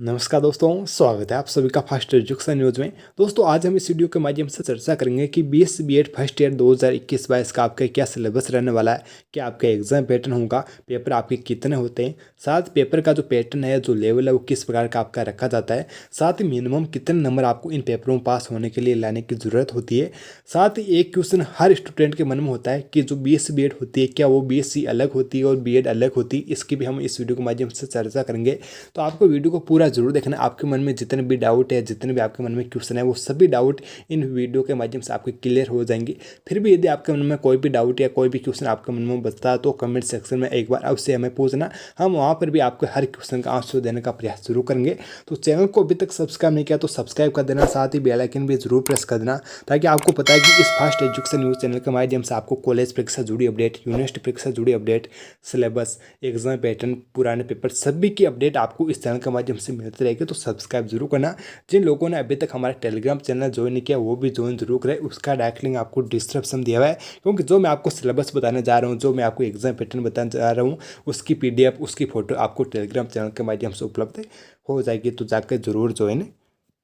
नमस्कार दोस्तों, स्वागत है आप सभी का फास्ट एजुकेशन न्यूज में। दोस्तों आज हम इस वीडियो के माध्यम से चर्चा करेंगे कि बीएससी बीएड फर्स्ट ईयर 2021-22 का आपका क्या सिलेबस रहने वाला है, क्या आपका एग्जाम पैटर्न होगा, पेपर आपके कितने होते हैं, साथ पेपर का जो पैटर्न है, जो लेवल है वो किस प्रकार का आपका रखा जाता है, साथ ही मिनिमम कितने नंबर आपको इन पेपरों में पास होने के लिए लाने की ज़रूरत होती है। साथ ही एक क्वेश्चन हर स्टूडेंट के मन में होता है कि जो बीएससी बीएड होती है क्या वो बीएससी अलग होती है और बीएड अलग होती है, इसकी भी हम इस वीडियो के माध्यम से चर्चा करेंगे। तो आपको वीडियो को पूरा जरूर देखना। आपके मन में जितने भी डाउट है, जितने भी आपके मन में क्वेश्चन है, वो सभी डाउट इन वीडियो के माध्यम से आपके क्लियर हो जाएंगे। फिर भी यदि आपके मन में कोई भी डाउट या कोई भी क्वेश्चन आपके मन में बचता है तो कमेंट सेक्शन में एक बार अवश्य हमें पूछना। हम वहाँ पर भी आपको हर क्वेश्चन का आंसर देने का प्रयास जरूर करेंगे। तो चैनल को अभी तक सब्सक्राइब नहीं किया तो सब्सक्राइब कर देना, साथ ही बेल आइकन भी जरूर प्रेस कर देना, ताकि आपको पता है कि इस फास्ट एजुकेशन न्यूज़ चैनल के माध्यम से आपको कॉलेज परीक्षा जुड़ी अपडेट, यूनिवर्सिटी परीक्षा जुड़ी अपडेट, सिलेबस, एग्जाम पैटर्न, पुराने पेपर सभी की अपडेट आपको इस चैनल के माध्यम से मिलती रहेगी। तो सब्सक्राइब जरूर करना। जिन लोगों ने अभी तक हमारा टेलीग्राम चैनल ज्वाइन नहीं किया वो भी ज्वाइन जरूर करें। उसका डायरेक्ट लिंक आपको डिस्क्रिप्शन दिया हुआ है, क्योंकि जो मैं आपको सिलेबस बताने जा रहा हूँ, जो मैं आपको एग्जाम पैटर्न बताने जा रहा हूँ, उसकी PDF, उसकी फोटो आपको टेलीग्राम चैनल के माध्यम से उपलब्ध हो जाएगी। तो जाकर जरूर ज्वाइन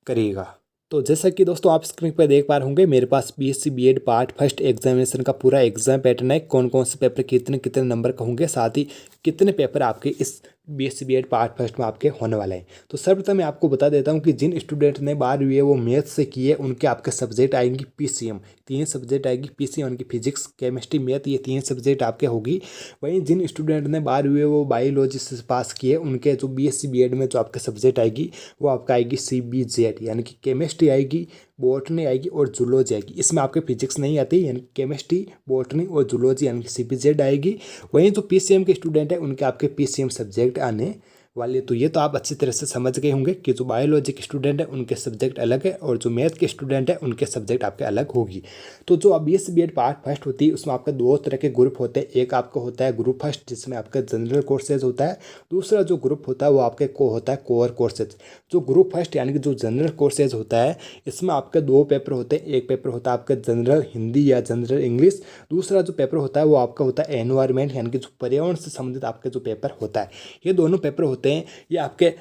करिएगा। तो जैसा कि दोस्तों आप स्क्रीन पर देख पा रहे होंगे, मेरे पास BSc BEd part first examination का पूरा एग्जाम पैटर्न है। कौन कौन से पेपर कितने कितने नंबर का होंगे, साथ ही कितने पेपर आपके इस बीएससी बीएड पार्ट फर्स्ट में आपके होने वाले हैं। तो सर्वप्रथम मैं आपको बता देता हूं कि जिन स्टूडेंट ने 12वीं है वो मैथ से किए, उनके आपके सब्जेक्ट आएंगी PCM। 3 सब्जेक्ट आएगी PCM, उनकी फिजिक्स, केमिस्ट्री, मैथ, ये 3 सब्जेक्ट आपके होगी। वहीं जिन स्टूडेंट ने 12वीं है वो बायोलॉजी से पास किए, उनके जो बीएससी बीएड में जो आपके सब्जेक्ट आएगी वो आपका आएगी CBZ, यानी कि केमिस्ट्री आएगी, बॉटनी आएगी और जूलॉजी आएगी। इसमें आपके फिजिक्स नहीं आती, यानी केमिस्ट्री, बॉटनी और जूलॉजी यानी कि CBZ आएगी। वहीं जो PCM के स्टूडेंट है उनके आपके PCM सब्जेक्ट आने वाले। तो ये तो आप अच्छी तरह से समझ गए होंगे कि जो बायोलॉजी के स्टूडेंट है उनके सब्जेक्ट अलग है और जो मैथ के स्टूडेंट है उनके सब्जेक्ट आपके अलग होगी। तो जो बीएससी बीएड पार्ट फर्स्ट होती है उसमें आपके 2 तरह के ग्रुप होते हैं। एक आपका होता है ग्रुप फर्स्ट, जिसमें आपका जनरल कोर्सेज होता है। दूसरा जो ग्रुप होता है वो आपके होता है कोर कोर्सेज। जो ग्रुप फर्स्ट यानी कि जो जनरल कोर्सेज होता है, इसमें आपके 2 पेपर होते हैं। एक पेपर होता है आपका जनरल हिंदी या जनरल इंग्लिश। दूसरा जो पेपर होता है वो आपका होता है एनवायरमेंट, यानी कि जो पर्यावरण से संबंधित आपके जो पेपर होता है। ये दोनों पेपर होते हैं, ये आपके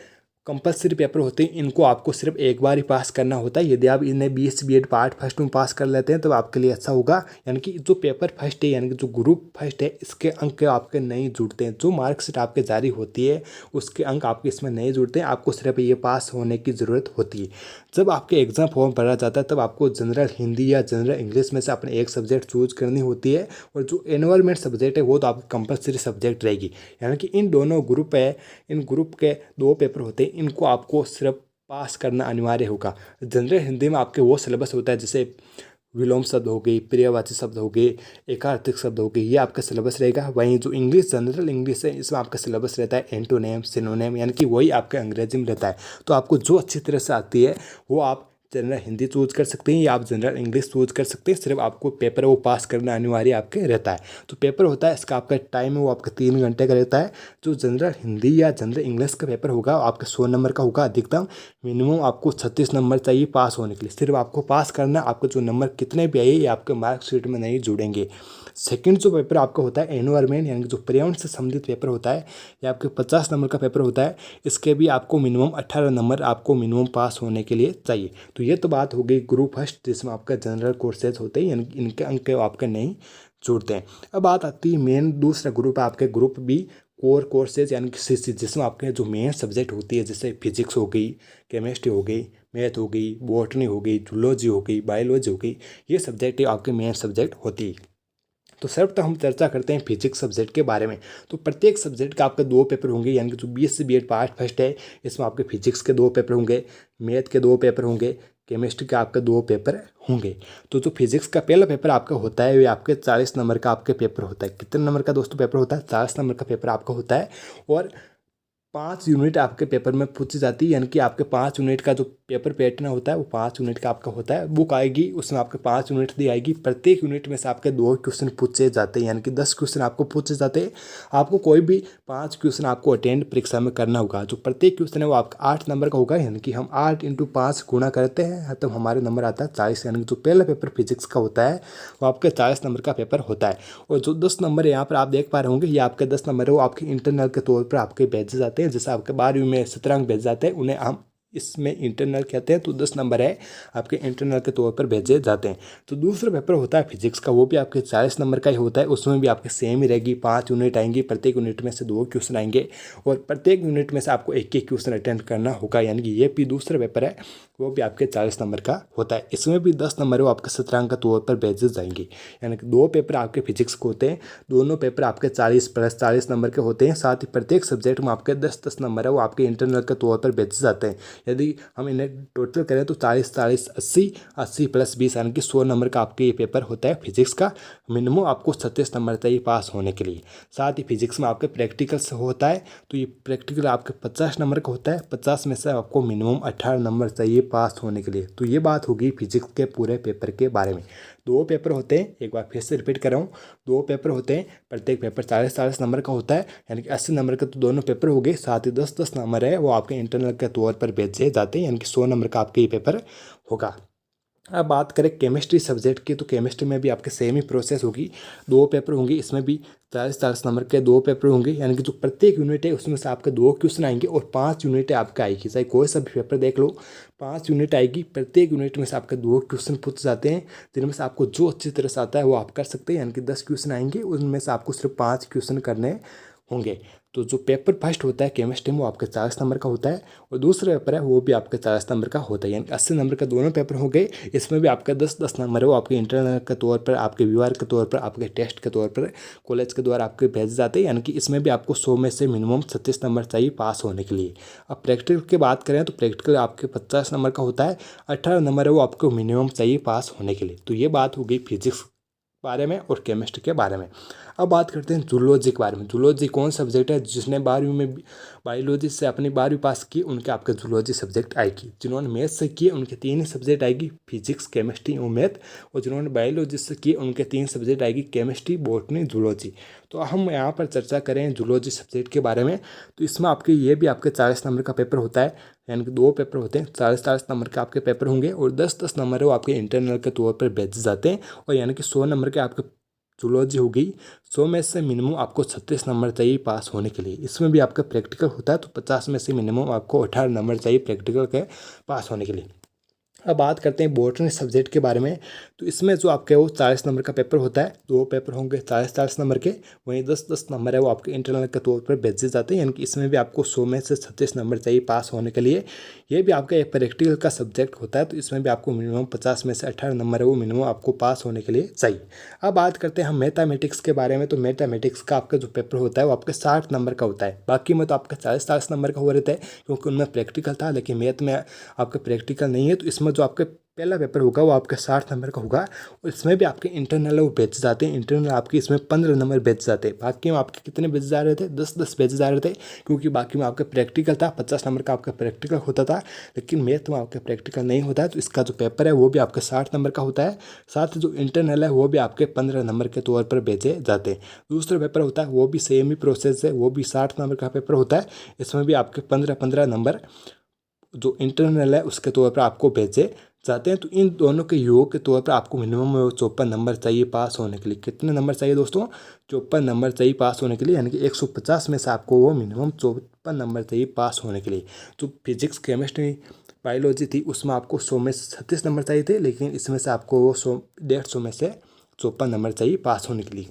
कंपलसरी पेपर होते हैं। इनको आपको सिर्फ एक बार ही पास करना होता है। यदि आप इन्हें बीएससी बीएड पार्ट फर्स्ट में पास कर लेते हैं तो आपके लिए अच्छा होगा। यानी कि जो पेपर फर्स्ट है, यानी कि जो ग्रुप फर्स्ट है, इसके अंक आपके नहीं जुड़ते हैं। जो मार्कशीट आपके जारी होती है उसके अंक आपके इसमें नहीं जुड़ते हैं। आपको सिर्फ ये पास होने की ज़रूरत होती है। जब आपके एग्जाम फॉर्म भरा जाता है तब आपको जनरल हिंदी या जनरल इंग्लिश में से अपने एक सब्जेक्ट चूज करनी होती है, और जो एनवायरमेंट सब्जेक्ट है वो तो आपकी कंपलसरी सब्जेक्ट रहेगी। यानी कि इन दोनों ग्रुप है, इन ग्रुप के 2 पेपर होते हैं, इनको आपको सिर्फ पास करना अनिवार्य होगा। जनरल हिंदी में आपके वो सिलेबस होता है जैसे विलोम शब्द हो गई, पर्यायवाची शब्द हो गए, एकार्थक शब्द हो गए, ये आपका सिलेबस रहेगा। वहीं जो इंग्लिश जनरल इंग्लिश है इसमें आपका सिलेबस रहता है एंटोनेम, सिनोनेम, यानी कि वही आपका अंग्रेजी में रहता है। तो आपको जो अच्छी तरह से आती है वो आप जनरल हिंदी चूज कर सकते हैं या आप जनरल इंग्लिश चूज कर सकते हैं। सिर्फ आपको पेपर वो पास करना अनिवार्य आपके रहता है। तो पेपर होता है, इसका आपका टाइम है वो आपका 3 घंटे का रहता है। जो जनरल हिंदी या जनरल इंग्लिश का पेपर होगा आपका 100 नंबर का होगा अधिकतम। मिनिमम आपको 36 नंबर चाहिए पास होने के लिए। सिर्फ आपको पास करना, आपको जो नंबर कितने भी आए ये आपके मार्कशीट में नहीं जुड़ेंगे। सेकंड जो पेपर आपका होता है एनवायरमेंट, यानी कि जो पर्यावरण से संबंधित पेपर होता है, ये आपके 50 नंबर का पेपर होता है। इसके भी आपको मिनिमम 18 नंबर आपको मिनिमम पास होने के लिए चाहिए। तो ये तो बात हो गई ग्रुप फर्स्ट, जिसमें आपका जनरल कोर्सेज होते हैं, यानी इनके अंक आपके नहीं जुड़ते हैं। अब बात आती है मेन दूसरा ग्रुप है आपके ग्रुप B कोर कोर्सेज, यानी कि CC, जिसमें आपके जो मेन सब्जेक्ट होती है जैसे फिजिक्स हो गई, केमिस्ट्री हो गई, मैथ हो गई, बॉटनी हो गई, जूलॉजी हो गई, बायोलॉजी हो गई, ये सब्जेक्ट आपके मेन सब्जेक्ट होती है। तो सर्वप्रथम हम चर्चा करते हैं फिजिक्स सब्जेक्ट के बारे में। तो प्रत्येक सब्जेक्ट का आपके 2 पेपर होंगे, यानी कि जो बीएससी बीएड पार्ट फर्स्ट है इसमें आपके फिजिक्स के 2 पेपर होंगे, मैथ के 2 पेपर होंगे, केमिस्ट्री का आपके 2 पेपर होंगे। तो जो फिजिक्स का पहला पेपर आपका होता है वो आपके 40 नंबर का आपके पेपर होता है। कितने नंबर का दोस्तों पेपर होता है? 40 नंबर का पेपर आपका होता है। और 5 यूनिट आपके पेपर में पूछी जाती है, यानी कि आपके 5 यूनिट का जो पेपर पैटर्न होता है वो 5 यूनिट का आपका होता है। बुक आएगी उसमें आपके 5 यूनिट दी आएगी। प्रत्येक यूनिट में से आपके 2 क्वेश्चन पूछे जाते हैं, यानी कि 10 क्वेश्चन आपको पूछे जाते हैं। आपको कोई भी 5 क्वेश्चन आपको अटेंड परीक्षा में करना होगा। जो प्रत्येक क्वेश्चन है वो आपका 8 नंबर का होगा, यानी कि हम 8 × 5 गुणा करते हैं तब हमारे नंबर आता है 40। यानी कि जो पहला पेपर फिजिक्स का होता है वो आपके 40 नंबर का पेपर होता है। और जो 10 नंबर यहाँ पर आप देख पा रहे होंगे, ये आपके 10 नंबर है वो आपके इंटरनल के तौर पर आपके भेजे जाते हैं। जाते हैं। जैसे आपके 12वीं में 17 अंक भेजे जाते हैं, उन्हें हम इसमें इंटरनल कहते हैं। तो 10 नंबर है आपके इंटरनल के तौर पर भेजे जाते हैं। तो दूसरा पेपर होता है फिजिक्स का, वो भी आपके 40 नंबर का ही होता है। उसमें भी आपके सेम ही रहेगी, 5 यूनिट आएंगी, प्रत्येक यूनिट में से 2 क्वेश्चन आएंगे और प्रत्येक यूनिट में से आपको एक एक क्वेश्चन अटेंड करना होगा। यानी कि ये भी दूसरा पेपर है, वो भी आपके 40 नंबर का होता है। इसमें भी 10 नंबर वो आपके 17 अंक के तौर पर भेजे जाएंगे। यानी कि 2 पेपर आपके फिजिक्स के होते हैं, दोनों पेपर आपके 40 प्लस 40 नंबर के होते हैं। साथ ही प्रत्येक सब्जेक्ट में आपके 10-10 नंबर है वो आपके इंटरनल के तौर पर भेजे जाते हैं। यदि हम इन्हें टोटल करें तो 40-40 80 80 प्लस 20 यानी कि 100 नंबर का आपके ये पेपर होता है फिजिक्स का। मिनिमम आपको 37 नंबर चाहिए पास होने के लिए। साथ ही फिजिक्स में आपके प्रैक्टिकल्स होता है, तो ये प्रैक्टिकल आपके 50 नंबर का होता है। 50 में से आपको मिनिमम 18 नंबर चाहिए पास होने के लिए। तो ये बात होगी फिजिक्स के पूरे पेपर के बारे में। 2 पेपर होते हैं, एक बार फिर से रिपीट कर रहा हूँ, 2 पेपर होते हैं, प्रत्येक पेपर 40-40 नंबर का होता है। यानी कि 80 नंबर के तो दोनों पेपर हो गए। साथ ही 10-10 नंबर है वो आपके इंटरनल के तौर पर भेजे जाते हैं। यानी कि 100 नंबर का आपके ये पेपर होगा। अब बात करें केमिस्ट्री सब्जेक्ट की, तो केमिस्ट्री में भी आपके सेम ही प्रोसेस होगी। 2 पेपर होंगे, इसमें भी 40-40 नंबर के 2 पेपर होंगे। यानी कि जो प्रत्येक यूनिट है उसमें से आपके 2 क्वेश्चन आएंगे और 5 यूनिट आपका आएगी। चाहे कोई सा भी पेपर देख लो, 5 यूनिट आएगी, प्रत्येक यूनिट में से आपके 2 क्वेश्चन पूछे जाते हैं, जिनमें से आपको जो अच्छी तरह से आता है वो आप कर सकते हैं। यानी कि 10 क्वेश्चन आएंगे, उनमें से आपको सिर्फ 5 क्वेश्चन करने होंगे। तो जो पेपर फर्स्ट होता है केमिस्ट्री में वो आपके 40 नंबर का होता है और दूसरा पेपर है वो भी आपके 40 नंबर का होता है। यानी 80 नंबर का दोनों पेपर हो गए। इसमें भी आपका 10-10 नंबर है वो आपके इंटरनल के तौर पर, आपके व्यूअर के तौर पर, आपके टेस्ट के तौर पर कॉलेज के द्वारा आपके भेजे जाते हैं। यानी कि इसमें भी आपको 100 में से मिनिमम 36 नंबर चाहिए पास होने के लिए। अब प्रैक्टिकल की बात करें तो प्रैक्टिकल आपके 50 नंबर का होता है, 18 नंबर है वो आपको मिनिमम चाहिए पास होने के लिए। तो ये बात हो गई फिजिक्स बारे में और केमिस्ट्री के बारे में। अब बात करते हैं जूलॉजी के बारे में। जूलॉजी कौन सब्जेक्ट है? जिसने 12वीं में बायोलॉजी से अपनी 12वीं पास की उनके आपके जूलॉजी सब्जेक्ट आएगी। जिन्होंने मैथ से किए उनके 3 ही सब्जेक्ट आएगी, फिजिक्स केमिस्ट्री और मैथ। और जिन्होंने बायोलॉजी से किए उनके 3 सब्जेक्ट आएगी, केमिस्ट्री बॉटनी जूलॉजी। तो हम यहाँ पर चर्चा करें जूलॉजी सब्जेक्ट के बारे में, तो इसमें आपके ये भी आपके 40 नंबर का पेपर होता है। यानी कि 2 पेपर होते हैं, 40-40 नंबर के आपके पेपर होंगे और 10-10 नंबर है वो आपके इंटरनल के तौर पर भेजे जाते हैं। और यानी कि 100 नंबर के आपके जूलॉजी होगी। 100 में से मिनिमम आपको 36 नंबर चाहिए पास होने के लिए। इसमें भी आपका प्रैक्टिकल होता है, तो 50 में से मिनिमम आपको 18 नंबर चाहिए प्रैक्टिकल के पास होने के लिए। अब बात करते हैं बॉटनी सब्जेक्ट के बारे में। तो इसमें जो आपके वो 40 नंबर का पेपर होता है, 2 पेपर होंगे 40-40 नंबर के, वहीं 10-10 नंबर है वो आपके इंटरनल के तौर पर भेजे जाते हैं। यानी कि इसमें भी आपको 100 में से 36 नंबर चाहिए पास होने के लिए। ये भी आपका एक प्रैक्टिकल का सब्जेक्ट होता है, तो इसमें भी आपको मिनिमम 50 में से 18 नंबर है वो मिनिमम आपको पास होने के लिए चाहिए। अब बात करते हैं हम मैथमेटिक्स के बारे में। तो मैथमेटिक्स का आपका जो पेपर होता है वो आपके 60 नंबर का होता है। बाकी में तो आपका 40-40 नंबर का हो रहता है, क्योंकि उनमें प्रैक्टिकल था, लेकिन मैथ में आपका प्रैक्टिकल नहीं है। तो इसमें जो आपके पहला पेपर होगा वो आपका 60 नंबर का होगा और इसमें भी आपके इंटरनल वो भेजे जाते हैं। इंटरनल आपके इसमें 15 नंबर भेजे जाते हैं। बाकी में आपके कितने भेजे जा रहे थे? 10-10 भेजे जा रहे थे, क्योंकि बाकी में आपका प्रैक्टिकल था। 50 नंबर का आपका प्रैक्टिकल होता था, लेकिन मैथ में आपका प्रैक्टिकल नहीं होता है। तो इसका जो पेपर है वो भी आपके 60 नंबर का होता है। साथ ही जो इंटरनल है वो भी आपके 15 नंबर के तौर पर भेजे जाते हैं। दूसरा पेपर होता है वो भी सेम ही प्रोसेस है, वो भी 60 नंबर का पेपर होता है। इसमें भी आपके 15-15 नंबर जो इंटरनल है उसके तौर पर आपको भेजे जाते हैं। तो इन दोनों के योग के तौर पर आपको मिनिमम 54 नंबर चाहिए पास होने के लिए। कितने नंबर चाहिए दोस्तों? 54 नंबर चाहिए पास होने के लिए। यानी कि 150 में से आपको वो मिनिमम 54 नंबर चाहिए पास होने के लिए। जो फिजिक्स केमिस्ट्री बायोलॉजी थी उसमें आपको 100 में से 36 नंबर चाहिए थे, लेकिन इसमें से आपको वो 150 में से 54 नंबर चाहिए पास होने के लिए।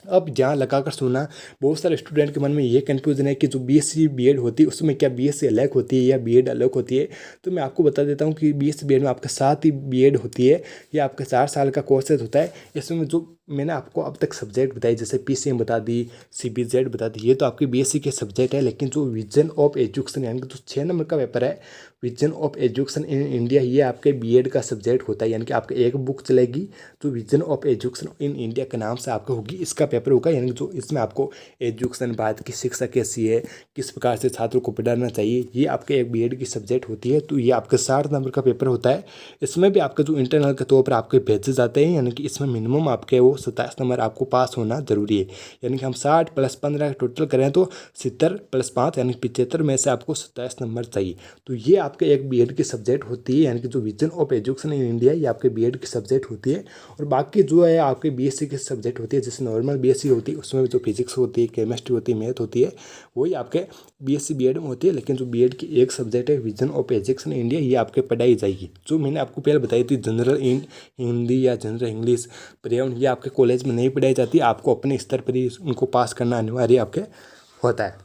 अब जहाँ लगाकर सुना, बहुत सारे स्टूडेंट के मन में ये कन्फ्यूजन है कि जो बीएससी बीएड होती है उसमें क्या बीएससी अलग होती है या बीएड अलग होती है। तो मैं आपको बता देता हूँ कि बीएससी बीएड में आपके साथ ही बीएड होती है। ये आपका 4 साल का कोर्सेज होता है। इसमें जो मैंने आपको अब तक सब्जेक्ट बताई, जैसे पीसीएम बता दी, सीबीजेड बता दी, ये तो आपके बीएससी के सब्जेक्ट है। लेकिन जो विजन ऑफ एजुकेशन यानी कि जो 6 नंबर का पेपर है, vision of education in India, ये आपके बीएड का सब्जेक्ट होता है। यानी कि आपके एक बुक चलेगी जो vision of education in India के नाम से आपका होगी, इसका पेपर होगा। यानी जो इसमें आपको एजुकेशन, भारत की शिक्षा कैसी है, किस प्रकार से छात्रों को पढ़ाना चाहिए, ये आपके एक बीएड की सब्जेक्ट होती है। तो ये आपके 60 नंबर का पेपर होता है। इसमें भी आपके जो इंटरनल के तौर पर आपके भेजे जाते हैं, यानी कि इसमें मिनिमम आपके वो आपको 27 नंबर आपको पास होना जरूरी है। यानी कि हम 60 + 15 टोटल करें तो 70 + 5 यानी 75 में से आपको 27 नंबर चाहिए। तो ये आपके एक बीएड की सब्जेक्ट होती है, यानी कि जो vision of education in India ये आपके बीएड की सब्जेक्ट होती है। और बाकी जो है आपके बीएससी की सब्जेक्ट होती है, जैसे नॉर्मल बीएससी होती है उसमें जो फिजिक्स होती है, केमिस्ट्री होती है, मैथ होती है, वही आपके बीएससी बीएड में होती है। लेकिन जो बीएड की एक सब्जेक्ट है vision of education in India, ये आपके पढ़ाई जाएगी। जो मैंने आपको पहले बताई थी जनरल हिंदी या जनरल इंग्लिश, पर्यावरण, ये आपके कॉलेज में नहीं पढ़ाई जाती, आपको अपने स्तर पर ही उनको पास करना अनिवार्य आपके होता है।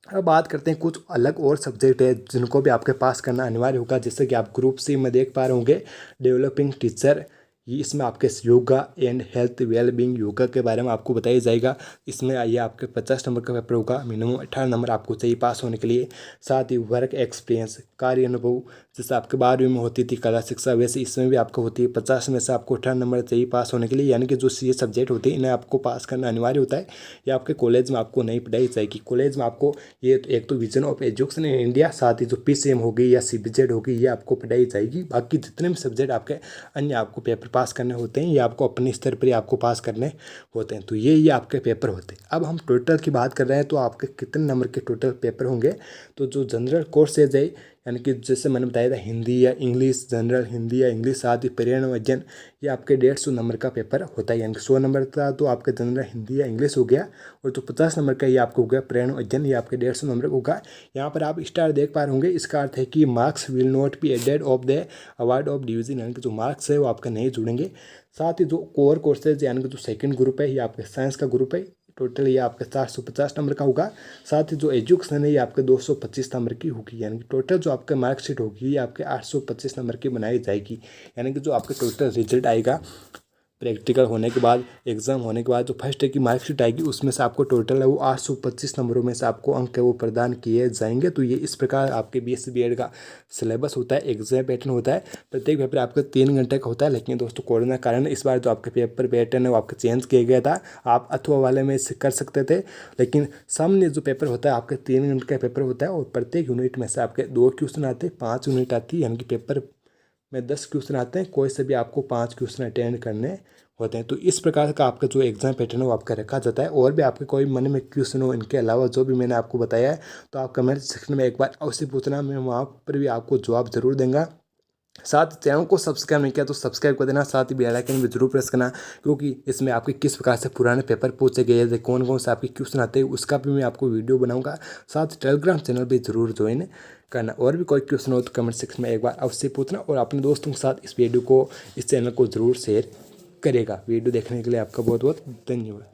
अब बात करते हैं कुछ अलग और सब्जेक्ट है जिनको भी आपके पास करना अनिवार्य होगा, जैसे कि आप ग्रुप सी में देख पा रहे होंगे डेवलपिंग टीचर। ये इसमें आपके yoga and health wellbeing yoga के बारे में आपको बताया जाएगा। इसमें ये आपके 50 नंबर का पेपर होगा, मिनिमम 18 नंबर आपको चाहिए पास होने के लिए। साथ ही वर्क एक्सपीरियंस, कार्य अनुभव, जैसे आपके 12वीं में होती थी कला शिक्षा, वैसे इसमें भी आपको होती है। 50 में से आपको 18 नंबर चाहिए पास होने के लिए। यानी कि जो ये सब्जेक्ट होते हैं इन्हें आपको पास करना अनिवार्य होता है। ये आपके कॉलेज में आपको नहीं पढ़ाई जाएगी। कॉलेज में आपको ये एक तो vision of education in India, साथ ही जो पीसीएम होगी या सीबीजेड होगी ये आपको पढ़ाई जाएगी। बाकी जितने भी सब्जेक्ट आपके अन्य आपको पेपर पास करने होते हैं ये आपको अपने स्तर पर ही आपको पास करने होते हैं। तो ये आपके पेपर होते हैं। अब हम टोटल की बात कर रहे हैं तो आपके कितने नंबर के टोटल पेपर होंगे। तो जो जनरल कोर्सेज है, यानी कि जैसे मैंने बताया था हिंदी या इंग्लिश, जनरल हिंदी या इंग्लिश, साथ ही पर्यावरण विज्ञान, ये आपके 150 नंबर का पेपर होता है। यानी कि 100 नंबर का तो आपके जनरल हिंदी या इंग्लिश हो गया, और जो 50 नंबर का ये आपको हो गया पर्यावरण विज्ञान, ये आपके 150 नंबर का होगा। यहाँ पर आप स्टार देख पा रहे होंगे, इसका अर्थ है कि marks will not be added of the award of division, यानी कि जो मार्क्स है वो आपके नहीं जुड़ेंगे। साथ ही जो कोर कोर्सेज यानी कि जो सेकंड ग्रुप है ये आपके साइंस का ग्रुप है, टोटल ये आपके 450 नंबर का होगा। साथ ही जो एजुकेशन है ये आपके 225 नंबर की होगी। यानी कि टोटल जो आपके मार्कशीट होगी ये आपके 825 नंबर की बनाई जाएगी। यानी कि जो आपके टोटल रिजल्ट आएगा प्रैक्टिकल होने के बाद, एग्जाम होने के बाद, जो फर्स्ट डे की मार्कशीट आएगी उसमें से आपको टोटल है वो 825 नंबरों में से आपको अंक है वो प्रदान किए जाएंगे। तो ये इस प्रकार आपके बीएससी बीएड का सिलेबस होता है, एग्जाम पैटर्न होता है। प्रत्येक पेपर आपका 3 घंटे का होता है। लेकिन दोस्तों कोरोना के कारण इस बार जो आपके पेपर पैटर्न है वो आपका चेंज किया गया था। आप अथवा वाले में कर सकते थे, लेकिन सामने जो पेपर होता है आपके 3 घंटे का पेपर होता है, और प्रत्येक यूनिट में से आपके 2 क्वेश्चन आते हैं, 5 यूनिट आती है। यानी कि पेपर में 10 क्वेश्चन आते हैं, कोई से भी आपको 5 क्वेश्चन अटेंड करने होते हैं। तो इस प्रकार का आपका जो एग्जाम पैटर्न है वो आपका रखा जाता है। और भी आपके कोई मन में क्वेश्चन हो इनके अलावा जो भी मैंने आपको बताया है तो आप कमेंट सेक्शन में एक बार अवश्य पूछना, मैं वहाँ पर भी आपको जवाब जरूर दूंगा। साथ चैनल को सब्सक्राइब नहीं किया तो सब्सक्राइब कर देना, साथ ही बेल आइकन भी जरूर प्रेस करना, क्योंकि इसमें आपके किस प्रकार से पुराने पेपर पूछे गए हैं, कौन कौन से आपके क्वेश्चन आते हैं उसका भी मैं आपको वीडियो बनाऊंगा। साथ टेलीग्राम चैनल भी जरूर ज्वाइन करना। और भी कोई क्वेश्चन हो तो कमेंट सेक्शन में एक बार अवश्य पूछना, और अपने दोस्तों के साथ इस वीडियो को, इस चैनल को जरूर शेयर करेगा। वीडियो देखने के लिए आपका बहुत बहुत धन्यवाद।